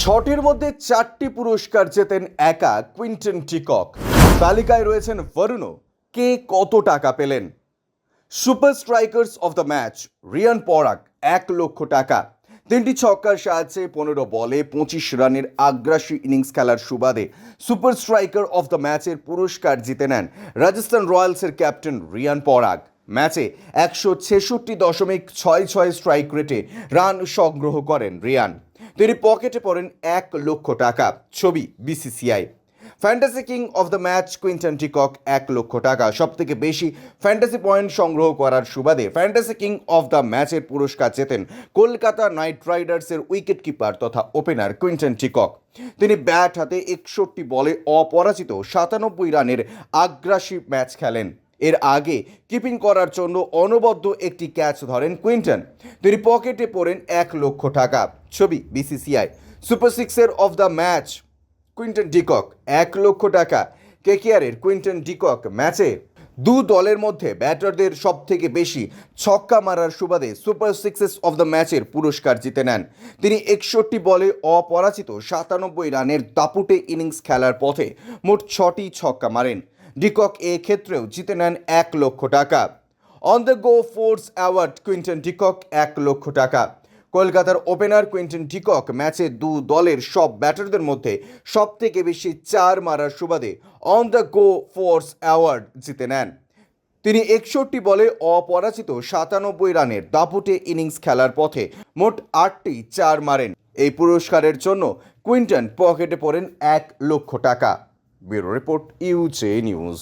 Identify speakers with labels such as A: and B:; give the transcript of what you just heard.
A: ছটির মধ্যে 4টি পুরস্কার জেতেন একা কুইন্টন ডিকক। তালিকায় রয়েছেন ভারুনো। কে কত টাকা পেলেন? Super strikers of the match Riyan Parag 1,00,000 টাকা। 3টি ছক্কার সাহায্যে 15 বলে 25 রানের আগ্রাসী ইনিংস খেলার সুবাদে সুপার স্ট্রাইকার অফ দ্য ম্যাচের পুরস্কার জিতে নেন রাজস্থান রয়্যালসের ক্যাপ্টেন রিয়ান পরাগ। ম্যাচে 166.66 স্ট্রাইক রেটে রান সংগ্রহ করেন রিয়ান। তিনি পকেটে পড়েন 1,00,000 টাকা। ছবি BCCI. Fantasy king of the match Quinton de Kock 1,00,000 টাকা। সব থেকে বেশি ফ্যান্টাসি পয়েন্ট সংগ্রহ করার সুবাদে ফ্যান্টাসি কিং অফ দ্য ম্যাচের পুরস্কার জেতেন কলকাতা নাইট রাইডার্সের উইকেট কিপার তথা ওপেনার কুইন্টন ডিকক। তিনি ব্যাট হাতে 61 বলে অপরাজিত 97 রানের আগ্রাসী ম্যাচ খেলেন। এর আগে কিপিং করার জন্য অনবদ্য একটি ক্যাচ ধরেন কুইন্টন। তিনি পকেটে পড়েন 1,00,000 টাকা। ছবি বিসিসিআই। সুপার সিক্সের of the match Quinton de Kock 1,00,000 টাকা। কেকেআরের কুইন্টন ডিকক ম্যাচে দু দলের মধ্যে ব্যাটারদের সব থেকে বেশি ছক্কা মারার সুবাদে সুপার সিক্সেস অফ দ্য ম্যাচের পুরস্কার জিতে নেন। তিনি 61 বলে অপরাজিত 97 রানের দাপুটে ইনিংস খেলার পথে মোট 6টি ছক্কা মারেন। ডিকক এ ক্ষেত্রেও জিতে নেন 1,00,000 টাকা। On the go force award Quinton de Kock 1,00,000 টাকা। কলকাতার ওপেনার কুইন্টন ডিকক ম্যাচে দু দলের সব ব্যাটারদের মধ্যে সব থেকে বেশি 4 মারার সুবাদে on the go force award জিতে নেন। তিনি 61 বলে অপরাজিত 97 রানের দাপুটে ইনিংস খেলার পথে মোট 8টি 4 মারেন। এই পুরস্কারের জন্য কুইন্টন পকেটে পড়েন 1,00,000 টাকা। ব্যুরো রিপোর্ট, ইউজে নিউজ।